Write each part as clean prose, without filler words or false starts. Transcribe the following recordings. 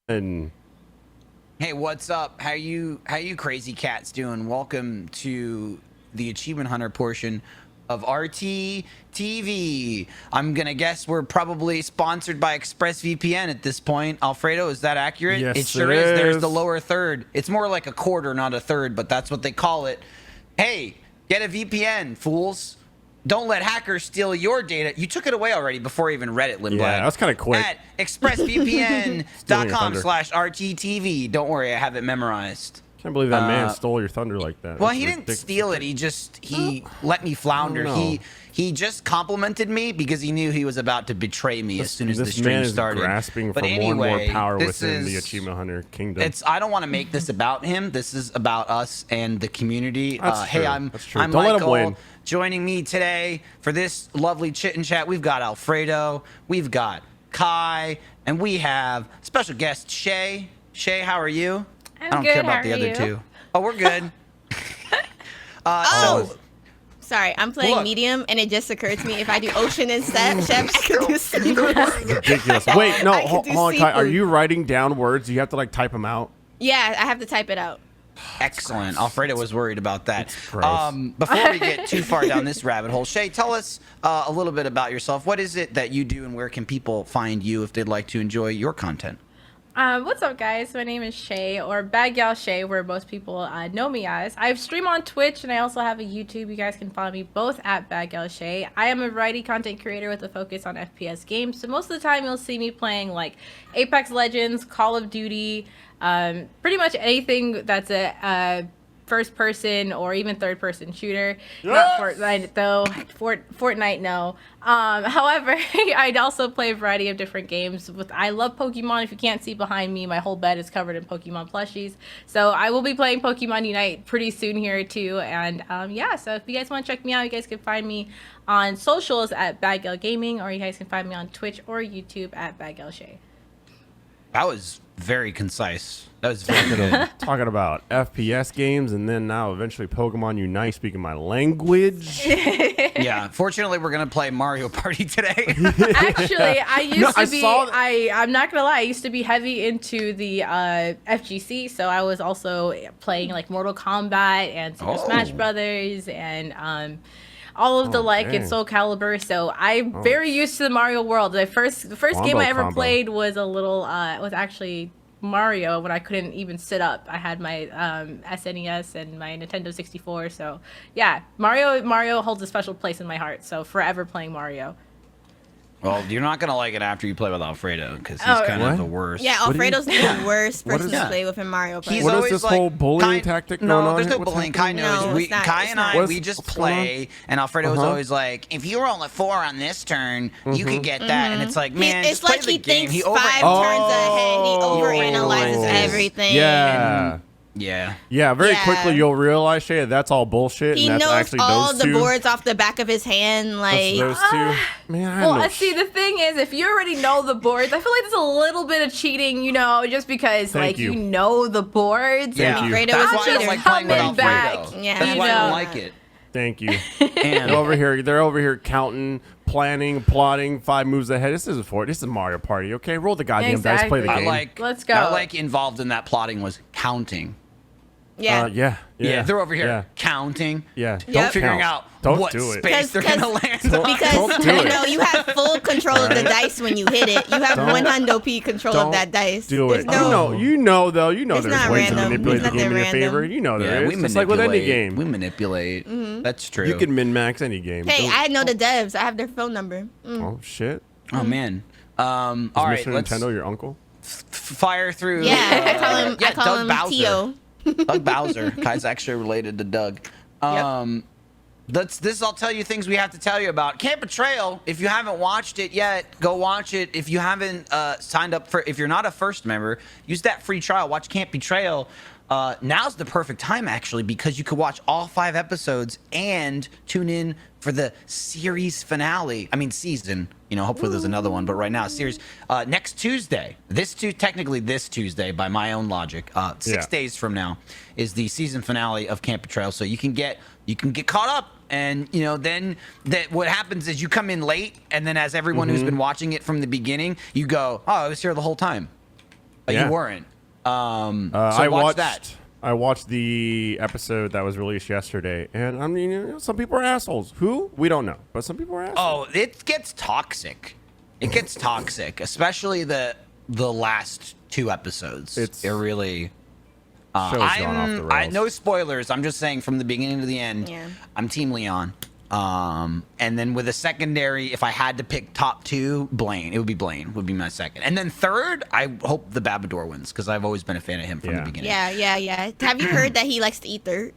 And Hey, what's up? How you crazy cats doing? Welcome to the Achievement Hunter portion of RT TV. I'm gonna guess we're probably sponsored by ExpressVPN at this point. Alfredo, is that accurate? Yes, it sure it is. There's is. the lower third. It's more like a quarter, not a third, but that's what they call it. Hey, get a VPN, fools. Don't let hackers steal your data. You took it away already before I even read it, Lindblad. Yeah, that's kind of quick. At expressvpn.com/RTTV. Don't worry, I have it memorized. Can't believe that man stole your thunder like that. Well, That's he didn't ridiculous. steal it. He let me flounder. No. He just complimented me because he knew he was about to betray me as soon as the This stream man is started. grasping But for more and more anyway, power this within the is- Achievement Hunter kingdom. I don't want to make this about him. This is about us and the community. That's Hey, true. I'm That's true. I'm Don't let him Michael. win. Joining me today for this lovely chit and chat, we've got Alfredo, we've got Kai, and we have special guest Shay. Shay, how are you? I'm I don't good. care about How the are other you? two. Oh, we're good. Oh, So, sorry. I'm playing Look. medium, and it just occurred to me if I do ocean and chef, I could do seafood. ridiculous. Wait, no, I could hold do on, Kai. Are seafood. you writing down words? You have to like type them out. Yeah, I have to type it out. excellent. Alfredo was worried about that. gross. Before we get too far down this rabbit hole, Shay, tell us a little bit about yourself. What is it that you do, and where can people find you if they'd like to enjoy your content? What's up, guys? My name is Shay, or Bad Gal Shay, where most people know me as. I stream on Twitch, and I also have a YouTube. You guys can follow me both at Bad Gal Shay. I am a variety content creator with a focus on FPS games, so most of the time you'll see me playing like Apex Legends, Call of Duty, pretty much anything that's a first person or even third person shooter. Not Fortnite though. Fortnite, no. However, I'd also play a variety of different games. I love Pokemon. If you can't see behind me, my whole bed is covered in Pokemon plushies. So I will be playing Pokemon Unite pretty soon here too. And yeah, so if you guys want to check me out, you guys can find me on socials at Bad Gal Gaming, or you guys can find me on Twitch or YouTube at Bad Gal Shay. That was very concise. That was very good. Talking about FPS games, and then now eventually Pokemon Unite, speaking my language. Yeah. Fortunately, we're gonna play Mario Party today. Actually, I used I to be. saw that- I'm not gonna lie. I used to be heavy into the FGC, so I was also playing like Mortal Kombat and Super Oh. Smash Brothers and all of the like in dang. Soul Calibur. So I'm very used to the Mario world. The first game Wombo I ever combo. played was a little was actually Mario when I couldn't even sit up. I had my SNES and my Nintendo 64. So yeah, Mario holds a special place in my heart. So forever playing Mario. Well, you're not gonna like it after you play with Alfredo because he's Oh, kind what? of the worst. Yeah, do you- Alfredo's the worst What person is to that? play with in Mario Party. He's What is always this like, whole bullying Kai- tactic No, going on there's here? no What's bullying. Kai happening? knows. No, We, it's not- Kai it's and I, not. we just What's going play, and Alfredo was Uh-huh. always like, "If you roll a 4 on this turn, you could get that." And it's like, man, It's just play like the he game. thinks over- 5 Oh. turns ahead. He overanalyzes Oh. everything. Yeah. Yeah. Yeah, very Yeah. quickly you'll realize, Shay, that's all bullshit. He and that's knows actually all those the two. boards off the back of his hand. Like, That's those two. Man, I Well, know. see, the thing is, if you already know the boards, I feel like there's a little bit of cheating, you know, just because, Thank like, you. you know the boards. Yeah. you. Alfredo That's is a why I don't cheater. like playing with Coming back. Alfredo. Yeah. That's You why I don't know. like it. Thank you. And They're over here counting, planning, plotting, 5 moves ahead. This isn't for it. This is Mario Party, okay? Roll the goddamn dice, play the Exactly. game. I like. Let's go. I like involved in that plotting was counting. Yeah. Yeah. They're over here Yeah. counting. Yeah. Yep. Don't Figuring count. out Don't what do it. space they're gonna land on. Because Don't do you it. know you have full control of the Alright. dice when you hit it. You have Don't- 100p control Don't of that dice. do There's it. No, You know though. You know It's there's not ways to random. manipulate It's the game in your nothing favor. random. You know there Yeah, is. we It's manipulate. like with any game. We manipulate. That's true. You can min max any game. Hey, Don't- I know the devs. I have their phone number. Oh shit. Oh man. All Is right. Mr. Let's Nintendo your uncle? fire through. Yeah, I call him. yeah, I call Doug him Bowser. Tio. Doug Bowser. Kai's actually related to Doug. I'll tell you things we have to tell you about. Camp Betrayal, if you haven't watched it yet, go watch it. If you haven't signed up for, if you're not a first member, use that free trial. Watch Camp Betrayal. Now's the perfect time, actually, because you could watch all 5 episodes and tune in for the series finale. I mean, season. You know, hopefully there's another one, but right now, series. Next Tuesday, technically this Tuesday, by my own logic, 6 days from now, is the season finale of Camp Betrayal. So you can get caught up, and you know, then what happens is you come in late, and then as everyone who's been watching it from the beginning, you go, oh, I was here the whole time. Yeah. You weren't. So I watch watched that. I watched the episode that was released yesterday, and I mean, some people are assholes. Who? We don't know, but some people are assholes. Oh, it gets toxic. It gets toxic, especially the last 2 episodes. It's- it really. Show's gone off the rails. No spoilers. I'm just saying from the beginning to the end. Yeah. I'm Team Leon. And then with a secondary, if I had to pick top 2, Blaine. It would be Blaine. Would be my second. And then third, I hope the Babador wins because I've always been a fan of him from the Yeah. beginning. Yeah. Have you heard that he likes to eat dirt?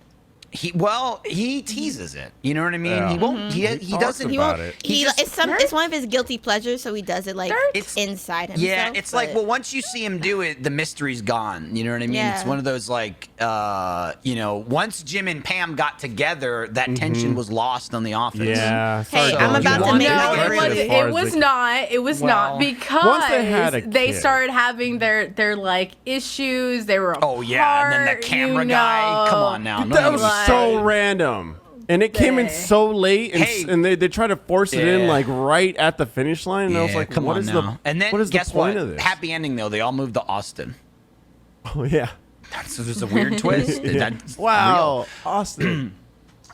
He teases it. You know what I mean? Yeah. He won't. He talks doesn't. He about won't. it. He just- it's one of his guilty pleasures, so he does it like It's- inside himself. Yeah, it's like, but- well, once you see him do it, the mystery's gone. You know what I mean? Yeah. It's one of those like, once Jim and Pam got together, that tension was lost on the office. Yeah. Hey, sorry, I'm John. about to You make want a to No, theory. get As as far it as was they- not. It was Well, not because once they had a they kid. started having their like issues. They were apart, Oh yeah, and then the camera guy. Come on now. That was Like- so random. And it came in Hey. so late, and, Hey. and they tried to force it in Yeah. like right at the finish line. And I was like, come what on is now. And then what is guess the point what? of this? Happy ending though. They all moved to Austin. Oh yeah. So there's a weird twist. That's Wow, Austin.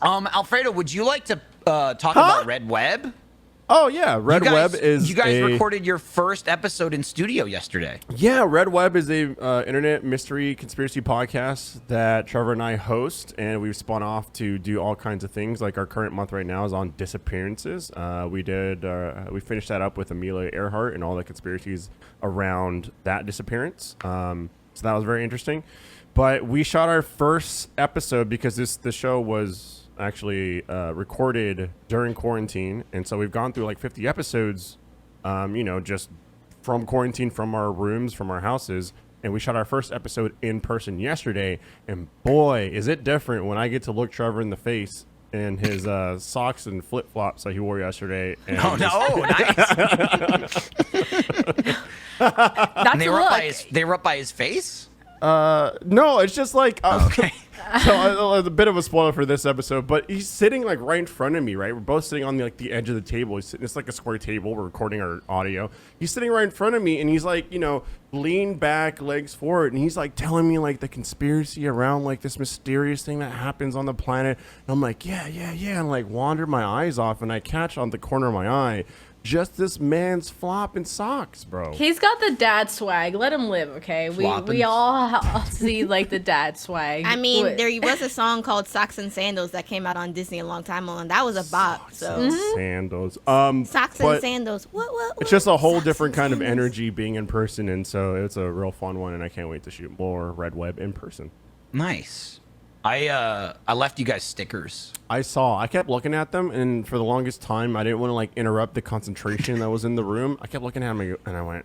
real. Alfredo, would you like to talk about Red Web? Oh yeah, Red You guys- Web is You guys a, recorded your first episode in studio yesterday. Yeah, Red Web is a internet mystery conspiracy podcast that Trevor and I host, and we've spun off to do all kinds of things. Like our current month right now is on disappearances. We finished that up with Amelia Earhart and all the conspiracies around that disappearance. So that was very interesting. But we shot our first episode because the show was actually recorded during quarantine, and so we've gone through like 50 episodes, just from quarantine, from our rooms, from our houses, and we shot our first episode in person yesterday, and boy is it different when I get to look Trevor in the face in his socks and flip-flops that he wore yesterday. And Oh no, nice. That's And they a were up look. by his face. No, it's just like Okay. So a bit of a spoiler for this episode, but he's sitting like right in front of me, right? We're both sitting on the edge of the table. He's sitting, it's like a square table. We're recording our audio. He's sitting right in front of me, and he's like, lean back, legs forward, and he's like telling me like the conspiracy around like this mysterious thing that happens on the planet. And I'm like, yeah, and like wander my eyes off, and I catch on the corner of my eye just this man's flop and socks, bro. He's got the dad swag. Let him live, okay? Flopping. We all see like the dad swag. I mean, What- there was a song called "Socks and Sandals" that came out on Disney a long time ago, and that was a bop. So Sandals. socks and but- sandals. What? It's just a whole Socks different and kind of sandals. energy being in person, and so it's a real fun one, and I can't wait to shoot more Red Web in person. Nice. I left you guys stickers. I kept looking at them, and for the longest time, I didn't want to like interrupt the concentration that was in the room. I kept looking at them, and I went,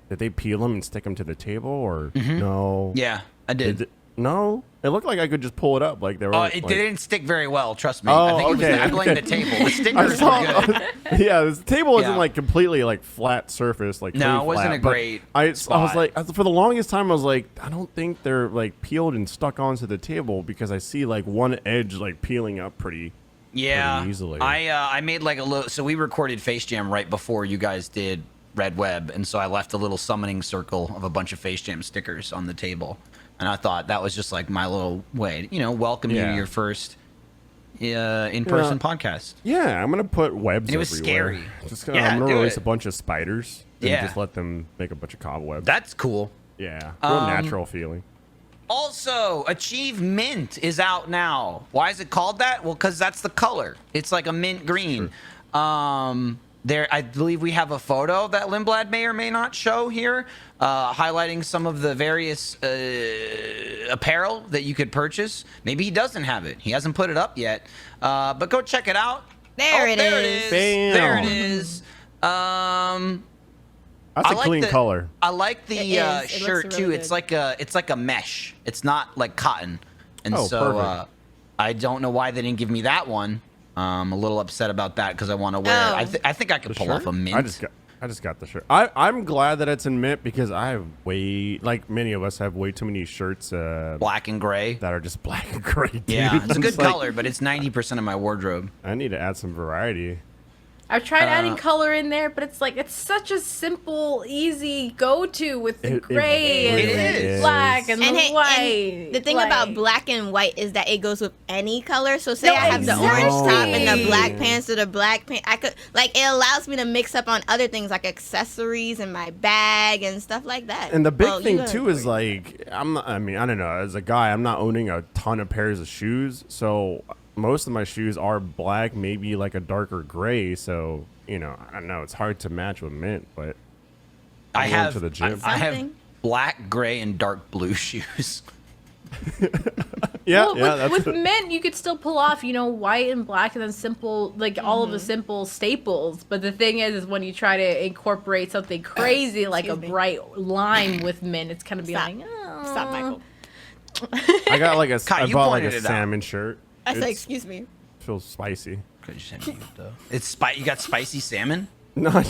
did they peel them and stick them to the table, or no? Yeah, I did. No, it looked like I could just pull it up, like they were. It like, didn't stick very well. Trust me. Oh, I think okay, I blame okay. the table. The I stickers saw, were good. yeah, this table wasn't Yeah. like completely like flat surface, like No, totally it wasn't flat, a but great I was spot. like, for the longest time, I was like, I don't think they're like peeled and stuck onto the table because I see like one edge like peeling up pretty Yeah, easily. I made like a little. So we recorded Face Jam right before you guys did Red Web, and so I left a little summoning circle of a bunch of Face Jam stickers on the table, and I thought that was just like my little way, welcome you Yeah. to your first in-person podcast. Yeah, I'm gonna put webs. And it was everywhere. scary. Just Yeah, I'm gonna do release it. a bunch of spiders and Yeah. just let them make a bunch of cobwebs. That's cool. Yeah, real natural feeling. Also, Achieve Mint is out now. Why is it called that? Well, because that's the color. It's like a mint green. I believe we have a photo that Lindblad may or may not show here, highlighting some of the various apparel that you could purchase. Maybe he doesn't have it. He hasn't put it up yet. But go check it out. There it There is. Bam. There it is. That's I a like clean the- color. I like the It is. It looks shirt really too. good. It's like a mesh. It's not like cotton, and Oh, so perfect. I don't know why they didn't give me that one. I'm a little upset about that because I want to wear it. Oh. I think I could pull off a mint. I just got the shirt. I'm glad that it's in mint because I have like many of us have way too many shirts Black and gray. that are just black and gray. Dude. Yeah, it's a I'm good just like, color, but it's 90% of my wardrobe. I need to add some variety. I've tried adding color in there, but it's like it's such a simple, easy go-to with the gray and the black and the white. And the thing about black and white is that it goes with any color. So say No, I have the orange top and the exactly. black pants or the black pants. I could it allows me to mix up on other things like accessories and my bag and stuff like that. And the big thing too is like I don't know. As a guy, I'm not owning a ton of pairs of shoes, so most of my shoes are black, maybe like a darker gray. So I don't know. It's hard to match with mint, but I have to the gym. I have black, gray, and dark blue shoes. With mint, you could still pull off, white and black, and then simple, like all of the simple staples. But the thing is when you try to incorporate something crazy like a bright lime with mint, it's kind of be like, oh. Stop, Michael. I got like Kai, I you bought like a pointed it salmon shirt. I said, excuse me. Feels spicy. It's you got spicy salmon? No,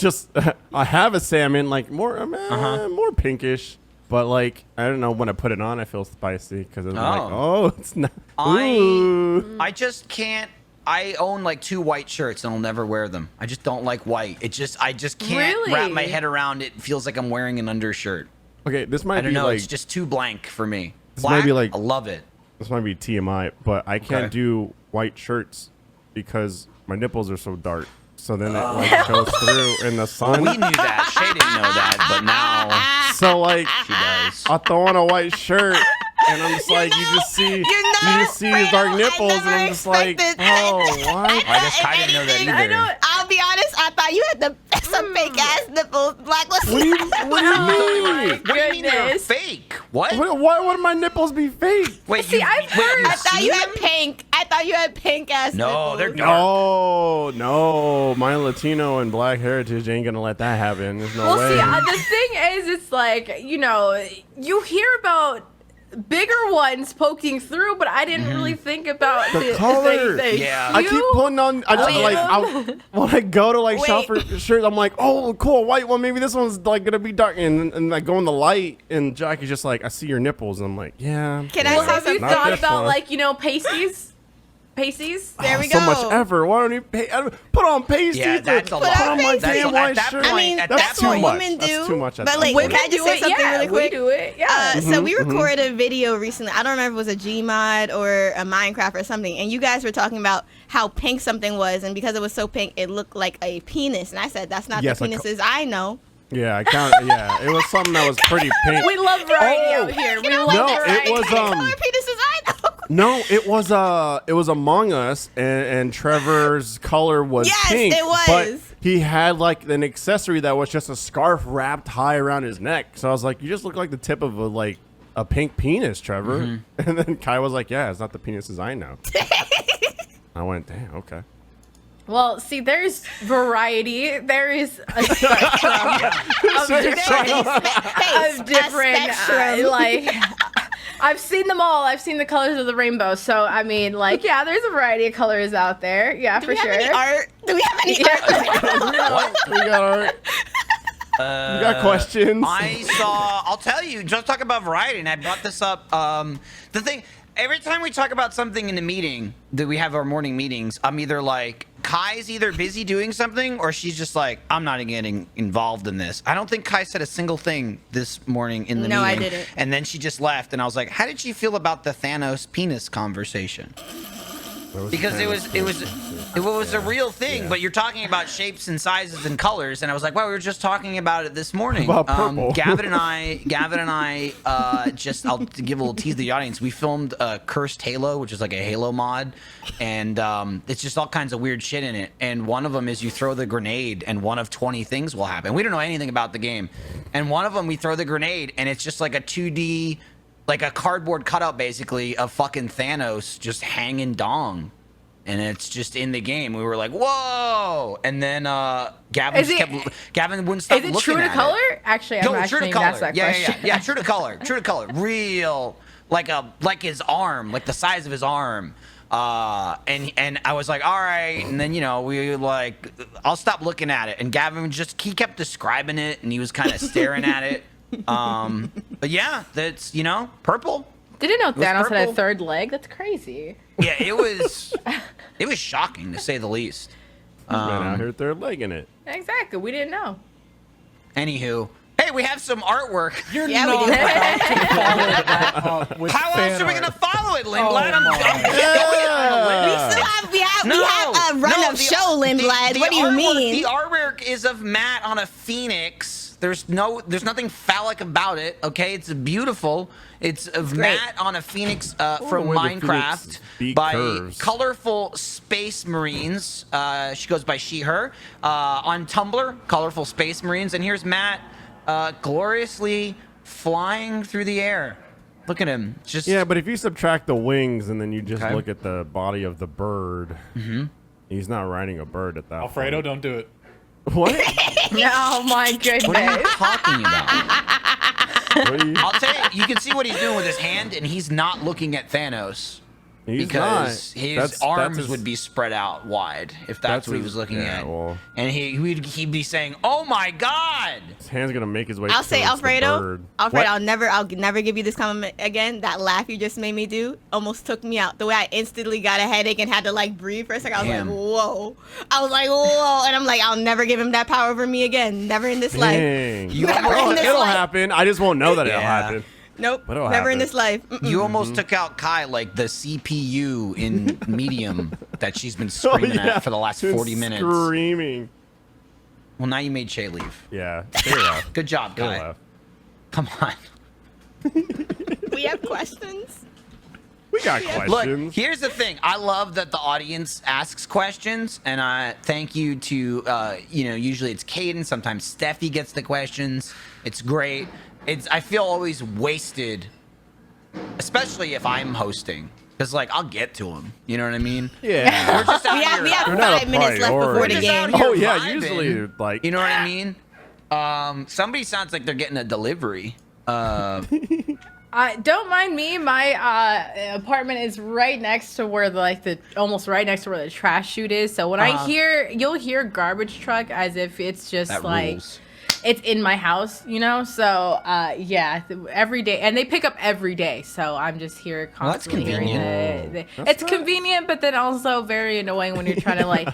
I have a salmon like more more pinkish, but like I don't know, when I put it on I feel spicy because it's like it's not. I just can't. I own like 2 white shirts and I'll never wear them. I just don't like white. I just can't wrap my head around it. It feels like I'm wearing an undershirt. Okay, this might I don't be know. like It's just too blank for me. this Black, might be like I love it. This might be TMI, but I can't do white shirts because my nipples are so dark. So then it like shows through in the sun. We knew that. Shay didn't know that, but now So like she does. I throw on a white shirt and I'm just like, you just see his dark nipples, and I'm just like, oh, what? I guess I didn't know that either. I'll be honest, I thought you had some fake ass nipples. Black What do you mean? What do you mean they're fake? What? Why would my nipples be fake? Wait, See, I've heard- I thought you had pink. I thought you had pink ass nipples. No, they're dark. No, my Latino and Black heritage ain't gonna let that happen. There's no way. See, the thing is, it's like, you hear about bigger ones poking through, but I didn't really think about The color. Yeah. I keep putting on. I just when I go to like shop for shirts, I'm like, oh, cool, white one. Maybe this one's like gonna be dark, and I go in the light, and Jackie's just like, I see your nipples, and I'm like, yeah. Can I say Have you something? thought about pasties? Pasties? There we So go. much effort. Why don't you put on pasties? Yeah, that's a lot. Put on my That's damn a- white at that shirt. point- I mean, at that's that That's too point- what much. women do. That's too much. At But that like, point. can I just say something really quick? We do it, yeah. So we recorded a video recently. I don't know if it was a Gmod or a Minecraft or something, and you guys were talking about how pink something was, and because it was so pink, it looked like a penis. And I said, that's not Yes, the penises I know. Yeah, I count. Yeah, it was something that was pretty pink. We love variety out here. We love No, variety. it was Color penises I know. No, it was Among Us, and Trevor's color was Yes, pink. it was. But he had like an accessory that was just a scarf wrapped high around his neck. So I was like, you just look like the tip of a pink penis, Trevor. And then Kai was like, yeah, it's not the penises I know. I went, damn, okay. Well, see, there's variety. There is a spectrum of different, I've seen them all. I've seen the colors of the rainbow. So, I mean, yeah, there's a variety of colors out there. Yeah, Do for we have sure. any art? Do we have any art? We got art. You got questions? I'll tell you, just talk about variety, and I brought this up. The thing, every time we talk about something in the meeting, that we have our morning meetings, I'm either like, Kai's either busy doing something, or she's just like, I'm not getting involved in this. I don't think Kai said a single thing this morning in the meeting. No, I didn't. And then she just left, and I was like, how did she feel about the Thanos penis conversation? Because it was a real thing, but you're talking about shapes and sizes and colors, and I was like, well, we were just talking about it this morning. About purple. Gavin and I, just I'll give a little tease to the audience. We filmed Cursed Halo, which is like a Halo mod, and it's just all kinds of weird shit in it. And one of them is you throw the grenade, and one of 20 things will happen. We don't know anything about the game, and one of them we throw the grenade, and it's just like a 2D. Like a cardboard cutout, basically, of fucking Thanos just hanging dong. And it's just in the game. We were like, whoa! And then Gavin wouldn't stop looking at it. Is it true to color? Actually, I'm actually true to ask color. that Yeah, question. yeah, true to color. True to color. Real, like his arm, like the size of his arm. And I was like, all right. And then, we like, I'll stop looking at it. And Gavin he kept describing it, and he was kind of staring at it. But yeah, that's purple. Didn't know Thanos had purple. a third leg. That's crazy. Yeah, it was shocking to say the least. Been out here third legging it. Exactly. We didn't know. Anywho, hey, we have some artwork. You're Yeah, we not do. about to follow that up with How fan else are we art. gonna follow it, Lindblad? Oh I'm my going We on a still have, we have a run of show, Lindblad. What do you mean? The artwork is of Matt on a phoenix. There's nothing phallic about it. Okay, it's beautiful. It's of great. Matt on a phoenix the from way the Minecraft phoenix's beak by curves. Colorful Space Marines. She goes by she/her. On Tumblr, Colorful Space Marines. And here's Matt, gloriously flying through the air. Look at him. Just Yeah, but if you subtract the wings and then you just Okay. look at the body of the bird, he's not riding a bird at that Alfredo, point. don't do it. What? Oh my goodness. What are you talking about? What are you- I'll tell you, you can see what he's doing with his hand, and he's not looking at Thanos. He's Because not. his That's arms his- would be spread out wide if that's what he his- was looking yeah, at. well. And he'd be saying, "Oh my God!" His hand's gonna make his way. I'll say, towards the Alfredo. bird. Alfredo, What? I'll never give you this compliment again. That laugh you just made me do almost took me out. The way I instantly got a headache and had to like breathe for a second. I was Damn. like, whoa. I was like, whoa. And I'm like, I'll never give him that power over me again. Never in this life. Dang. You Never almost- in this It'll life. happen. I just won't know that it'll Yeah. happen. Nope. But it'll Never in happen. this life. Mm-mm. You almost took out Kai like the CPU in Medium that she's been screaming at for the last Been 40 minutes. Screaming. Well, now you made Shay leave. Yeah. Stay left. Good job, Stay Kai. left. Come on. We have questions. We got Look, questions. here's the thing. I love that the audience asks questions, and I thank you to, usually it's Caden, sometimes Steffi gets the questions. It's great. I feel always wasted, especially if I'm hosting, because like I'll get to them. You know what I mean? Yeah. We're just out We have here. You're not a 5 minutes left before priority. the We're just out game. here Oh yeah. vibing. Usually, like You know what I mean? Somebody sounds like they're getting a delivery. Don't mind me. My apartment is right next to where almost right next to where the trash chute is. So when you'll hear garbage truck as if it's just That like rules. it's in my house, you know. So every day, and they pick up every day. So I'm just here Well, that's constantly hearing convenient. it's convenient, but then also very annoying when you're trying to like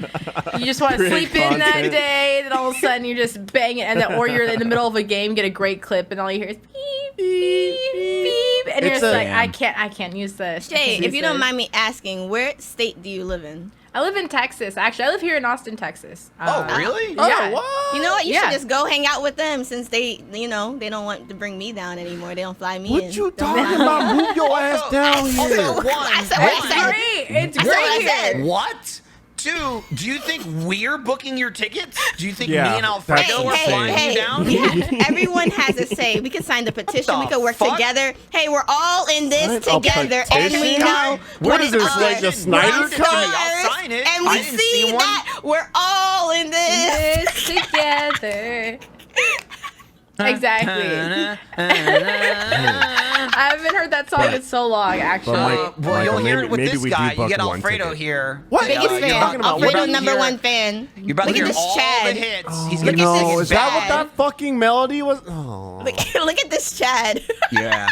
you just want to Create sleep in that content. day, and then all of a sudden you're just banging, and then or you're in the middle of a game, get a great clip, and all you hear is beep beep beep, and you're It's just a- like I can't use this. Shay, if you don't mind me asking, where state do you live in? I live in Texas. Actually, I live here in Austin, Texas. Oh, really? Yeah. Oh, what? You know what? You Yeah. should just go hang out with them since they don't want to bring me down anymore. They don't fly me in. What you Don't talking fly me about? in. Move your ass down here. Also, one, I said what I It's said. great. It's That's what I great said. here. What? Two, do you think we're booking your tickets? Do you think Yeah, me and that's Alfredo are insane. flying you down? Yeah, everyone has a say. We can sign the petition. What We the can work fuck? together. Hey, we're all in this Sign a together, and we petition? know What what is it this, like the are. Snyder We're Cut? I'll stars, sign it. and I we didn't see see one. that we're all in this. This together. Exactly. I haven't heard that song in so long, actually. But Well, you'll hear it with maybe this we do guy. You book get one Alfredo ticket. here. What? Biggest You're fan. talking about- You're Alfredo, about to number hear- one fan. You're about to Look hear at this all Chad. the hits. Oh, He's gonna Look at be this no, is that what Chad. that fucking melody was? Oh. Look at this Chad. Yeah.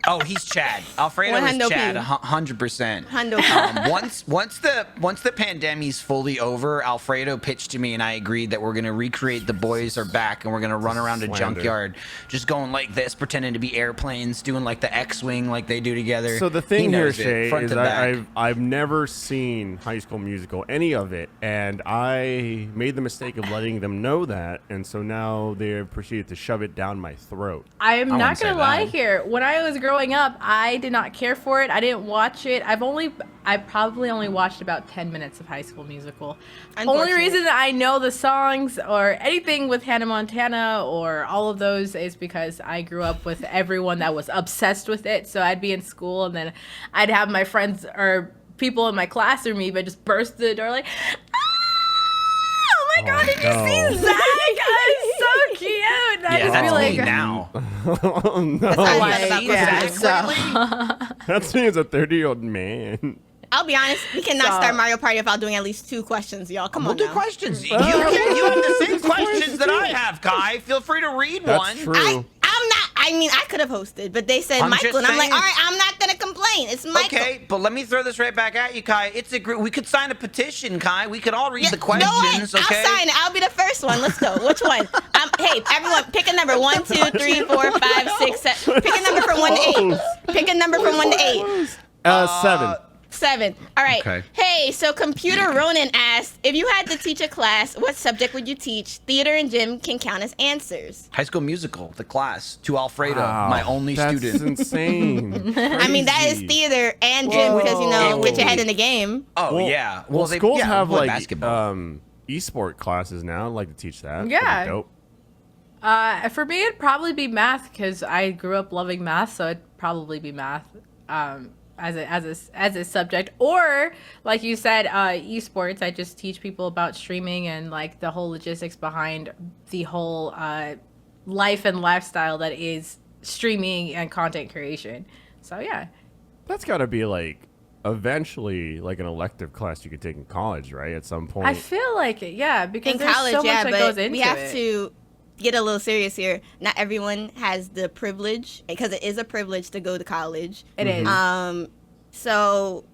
Oh, he's Chad. Alfredo One is hundo Chad, P. 100%. Hundo P. Once the pandemic's fully over, Alfredo pitched to me and I agreed that we're gonna recreate The Boys Are Back and we're gonna run around a Slander. junkyard, just going like this, pretending to be airplanes, doing like the X-wing like they do together. So the He thing here, knows it, Shay, front is to back. I've never seen High School Musical, any of it, and I made the mistake of letting them know that, and so now they have proceeded to shove it down my throat. I am I not wouldn't say gonna lie that. here. When I was growing up, I did not care for it. I didn't watch it. I probably only watched about 10 minutes of High School Musical. Only Unfortunate. reason that I know the songs or anything with Hannah Montana or all of those is because I grew up with everyone that was obsessed with it. So I'd be in school and then I'd have my friends or people in my class or me, but just burst through the door like, oh my God, did you see Zach? It's so cute. And I'd yeah, just that's be like, me now. Oh no, That's how I Have felt you about seen Christmas. Zach lately? that's me as a 30-year-old man. I'll be honest, we cannot So- start Mario Party without doing at least 2 questions, y'all. Come We'll on do now. questions. You have the same questions that I have, Kai. Feel free to read That's one. true. I'm not. I mean, I could have hosted, but they said I'm Michael, just and I'm like, saying. all right, I'm not gonna complain. mine. It's Michael. Okay, but let me throw this right back at you, Kai. We could sign a petition, Kai. We could all read the No way. questions, okay? I'll sign it. I'll be the first one. Let's go. Which one? Hey, everyone, pick a number. 1, 2, 3, 4, 5, 6, 7. Pick a number from 1 to 8. Pick a number from 1 to 8. 7. 7. All right. Okay. Hey, so Computer Ronan asked, if you had to teach a class, what subject would you teach? Theater and gym can count as answers. High School Musical, the class, to Alfredo, my only That's student. insane. I mean, that is Crazy. theater and gym because, Whoa. get your head in the game. Oh, yeah. Well, schools have play like basketball. e-sport classes now. I'd like to teach that. Yeah. That'd be dope. For me, it'd probably be math because I grew up loving math, so it'd probably be math as a subject. Or, like you said, esports. I just teach people about streaming and like the whole logistics behind the whole life and lifestyle that is streaming and content creation. So yeah, That's got to be like eventually like an elective class you could take in college, right? At some point. I feel like it. Yeah, because In there's college, so much yeah, that but goes into we have it. to get a little serious here. Not everyone has the privilege, because it is a privilege to go to college. It is. So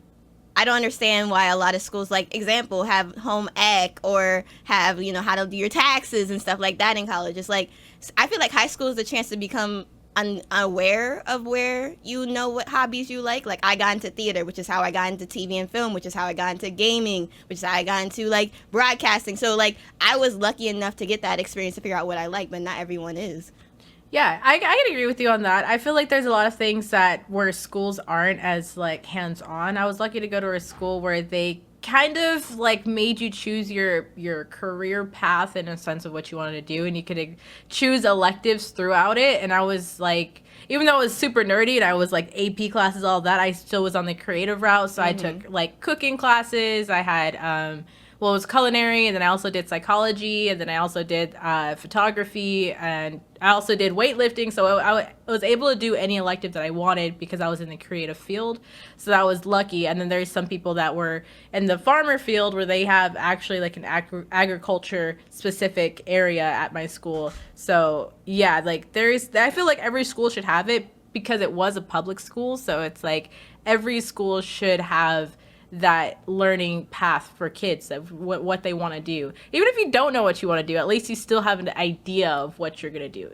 I don't understand why a lot of schools, like example, have home ec or have, how to do your taxes and stuff like that in college. It's like, I feel like high school is a chance to become unaware of where what hobbies you like. Like I got into theater, which is how I got into TV and film, which is how I got into gaming, which is how I got into like broadcasting. So like I was lucky enough to get that experience to figure out what I like, but not everyone is. Yeah, I can agree with you on that. I feel like there's a lot of things where schools aren't as like hands-on. I was lucky to go to a school where they kind of like made you choose your career path in a sense of what you wanted to do, and you could choose electives throughout it. And I was like, even though it was super nerdy and I was like AP classes, all that, I still was on the creative route. So I took like cooking cclasses. I had it was culinary, and then I also did psychology, and then I also did photography, and I also did weightlifting. So I was able to do any elective that I wanted because I was in the creative field. So that was lucky. And then there's some people that were in the farmer field where they have actually like an agriculture specific area at my school. So yeah, like I feel like every school should have it because it was a public school. So it's like every school should have that learning path for kids of what they want to do. Even if you don't know what you want to do, at least you still have an idea of what you're going to do,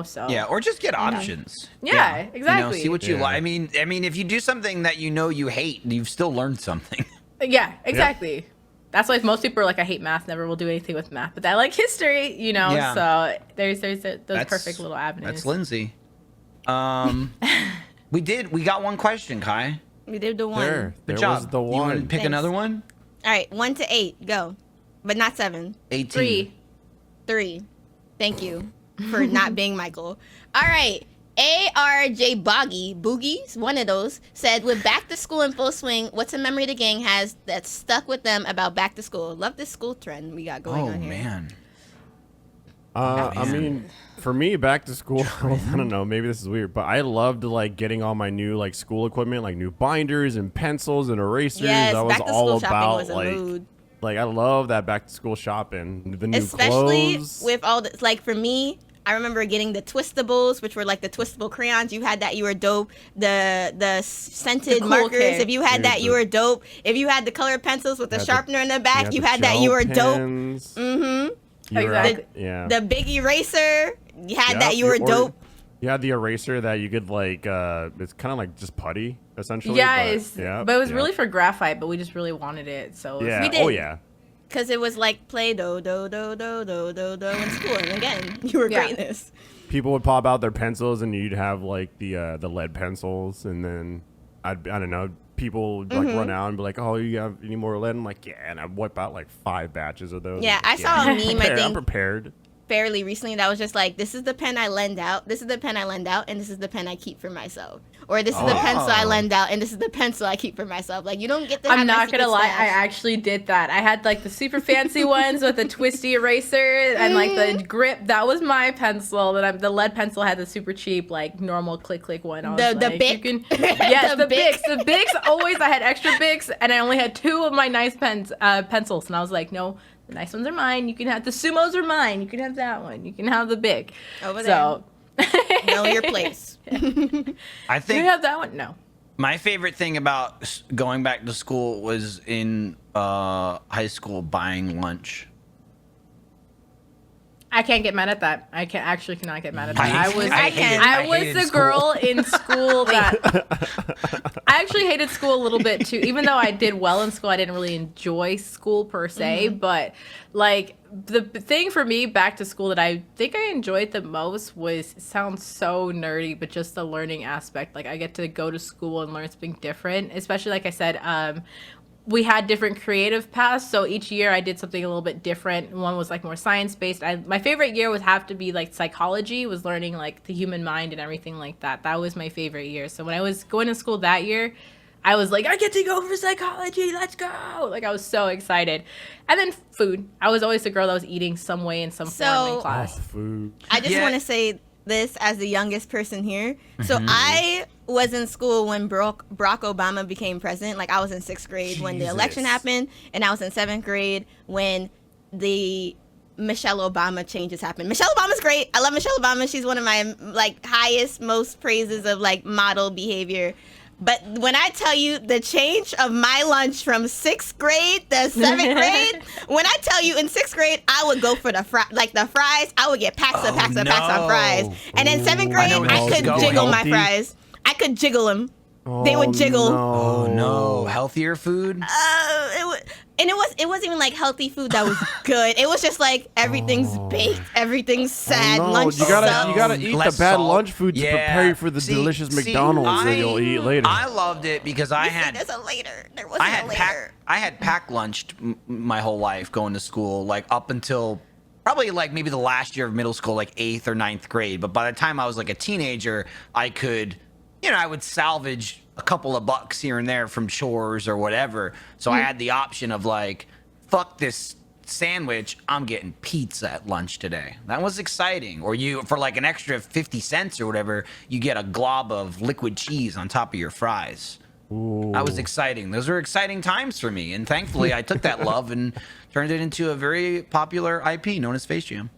so. Yeah, or just get options. Yeah, exactly. See what you Yeah. like. I mean, if you do something that you hate, you've still learned something. Yeah, exactly. That's why most people are like, I hate math, never will do anything with math. But I like history, Yeah. So there's those perfect little avenues. That's Lindsay. We got one question, Kai. We did the one. There Good was job. the You want to one. pick Thanks. another one? All right, 1 to 8, go. But not 7. 18. 3. 3. Thank you for not being Michael. All right. ARJ Boogies, one of those, said, with back to school in full swing, what's a memory the gang has that stuck with them about back to school? Love this school trend we got going on here. Man. I mean, for me, back to school, I don't know, maybe this is weird, but I loved like getting all my new like school equipment, like new binders and pencils and erasers. Yes, I was back to all school shopping about was a like, mood. like I love that back to school shopping, the new Especially clothes. with all the, like for me, I remember getting the Twistables, which were like the twistable crayons. You had that, you were dope. The scented The cool markers, kid. if you had that, you were dope. If you had the colored pencils with the Had the- sharpener in the back, you the had that, you gel were dope. pens. Mm-hmm. You were Exactly. yeah. The big eraser, you had Yep, that, you were or- dope. You had the eraser that you could like, it's kind of like just putty, essentially. Yeah, but it was really for graphite, but we just really wanted it. So it was- Yeah. We did. Oh yeah. Because it was like play do do do do do do do in school, and again, you were Yeah. greatness. People would pop out their pencils, and you'd have like the lead pencils, and then I don't know, people would like run out and be like, "Oh, you have any more lead?" I'm like, "Yeah," and I'd wipe out like 5 batches of those. Yeah, I'm I saw a meme, I I'm think, prepared. fairly recently that was just like, this is the pen I lend out, this is the pen I lend out, and this is the pen I keep for myself. Or this is the pencil I lend out, and this is the pencil I keep for myself. Like, you don't get to have I'm my not gonna secret lie, stash. I actually did that. I had like the super fancy ones with the twisty eraser and like the grip. That was my pencil. The lead pencil had the super cheap, like normal click one. I was The like, Bic? you can, yes, The the Bics. The Bics always. I had extra Bics, and I only had 2 of my nice pencils, and I was like, no. The nice ones are mine. You can have the Sumos are mine. You can have that one. You can have the Bic. Over So Know your place. I you think have that one? No. My favorite thing about going back to school was in high school buying lunch. I can't get mad at that. I cannot get mad at that. I I was hated the school. girl in school that I actually hated school a little bit too. Even though I did well in school, I didn't really enjoy school per se. But like the thing for me back to school that I think I enjoyed the most was, it sounds so nerdy, but just the learning aspect. Like I get to go to school and learn something different. Especially like I said, we had different creative paths, so each year I did something a little bit different. One was like more science-based. My favorite year would have to be like psychology, was learning like the human mind and everything like that. That was my favorite year. So when I was going to school that year, I was like, I get to go for psychology, let's go. Like I was so excited. And then food. I was always the girl that was eating some way in some form in class. Food. I just want to say this as the youngest person here. So I was in school when Barack Obama became president. Like I was in 6th grade when the election happened, and I was in 7th grade when the Michelle Obama changes happened. Michelle Obama's great. I love Michelle Obama. She's one of my like highest, most praises of like model behavior. But when I tell you the change of my lunch from 6th grade to 7th grade, when I tell you in 6th grade, I would go for the fries. I would get packs of packs on fries. And in 7th grade, I could jiggle my fries. I could jiggle them. They would jiggle. Oh no, healthier food. It wasn't even like healthy food that was good. It was just like everything's baked, everything's sad. Lunch you gotta eat Less the bad salt. lunch food to prepare you for the delicious McDonald's that you'll eat later. I loved it because I had. There's a later. There wasn't a later. I had pack lunched my whole life going to school, like up until probably like maybe the last year of middle school, like 8th or 9th grade. But by the time I was like a teenager, I could, I would salvage a couple of bucks here and there from chores or whatever. So I had the option of like, fuck this sandwich, I'm getting pizza at lunch today. That was exciting. Or you, for like an extra 50 cents or whatever, you get a glob of liquid cheese on top of your fries. Ooh. That was exciting. Those were exciting times for me. And thankfully, I took that love and turned it into a very popular IP known as Space Jam.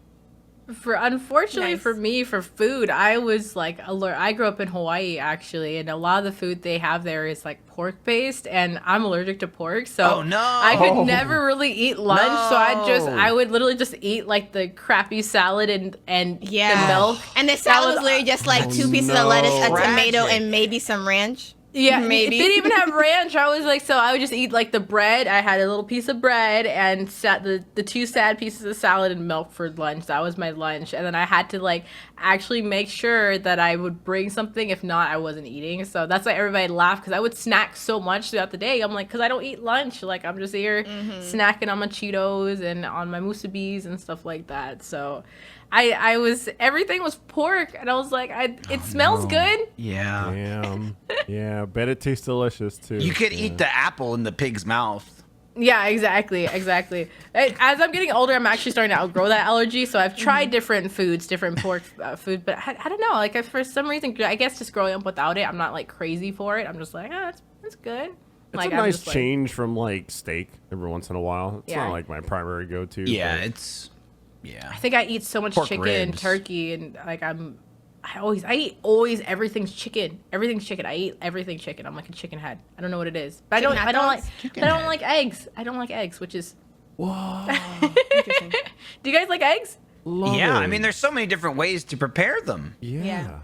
Unfortunately for me, for food, I was like alert. I grew up in Hawaii actually, and a lot of the food they have there is like pork based, and I'm allergic to pork, so I could never really eat lunch. So I would literally just eat like the crappy salad and the milk. And the salad was literally just like 2 pieces of lettuce, a tomato, and maybe some ranch. Yeah, maybe. It didn't even have ranch. I was like, so I would just eat like the bread. I had a little piece of bread and the 2 sad pieces of salad and milk for lunch. That was my lunch. And then I had to like actually make sure that I would bring something. If not, I wasn't eating. So that's why everybody laughed, because I would snack so much throughout the day. I'm like, because I don't eat lunch. Like I'm just here snacking on my Cheetos and on my musubis and stuff like that. So everything was pork, and I was like, it smells good. Yeah. Damn. Yeah, bet it tastes delicious too. You could eat the apple in the pig's mouth. Yeah, exactly. As I'm getting older, I'm actually starting to outgrow that allergy. So I've tried different foods, different pork food, but I don't know. Like for some reason, I guess just growing up without it, I'm not like crazy for it. I'm just like, it's good. It's like, a nice change from like steak every once in a while. It's not like my primary go-to. Yeah, but I think I eat so much pork chicken ribs. and turkey, and like I eat always everything's chicken. Everything's chicken. I eat everything chicken. I'm like a chicken head. I don't know what it is, but I don't like eggs. I don't like eggs, which is whoa. Interesting. Do you guys like eggs? Love yeah, it. I mean, there's so many different ways to prepare them. Yeah.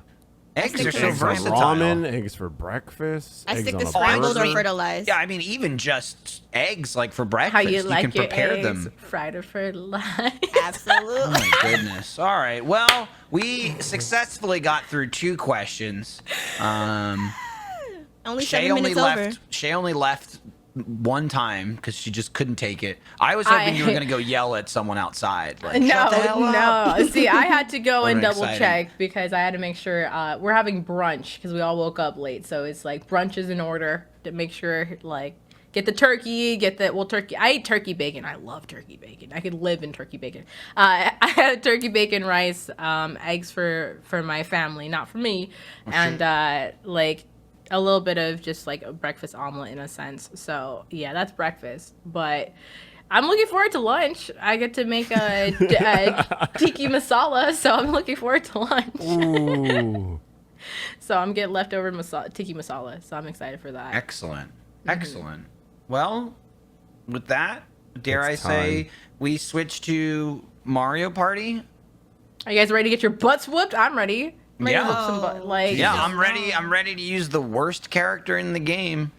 Eggs are so Eggs for versatile. ramen, eggs for breakfast. I eggs stick on to a scrambled or burger. fertilized. Yeah, I mean, even just eggs, like for breakfast, How you like can prepare your eggs them. fried or fertilized? Absolutely. Oh my goodness! All right, well, we successfully got through 2 questions. Only Shay 7 only minutes over. left. Shay only left one time because she just couldn't take it. I was hoping you were gonna go yell at someone outside. Like, shut the hell up. No. See, I had to go and What double exciting. check because I had to make sure we're having brunch because we all woke up late. So it's like brunch is in order to make sure like get the turkey, turkey. I eat turkey bacon. I love turkey bacon. I could live in turkey bacon. I had turkey bacon, rice, eggs for my family, not for me, and like a little bit of just like a breakfast omelet in a sense. So yeah, that's breakfast. But I'm looking forward to lunch. I get to make a tiki masala, so I'm looking forward to lunch. Ooh. So I'm getting leftover tiki masala. So I'm excited for that. Excellent. Excellent. Well, with that, dare I say, we switch to Mario Party? Are you guys ready to get your butts whooped? I'm ready. I'm ready to Yeah. whoop some butt. Like, Yeah, I'm ready. I'm ready to use the worst character in the game.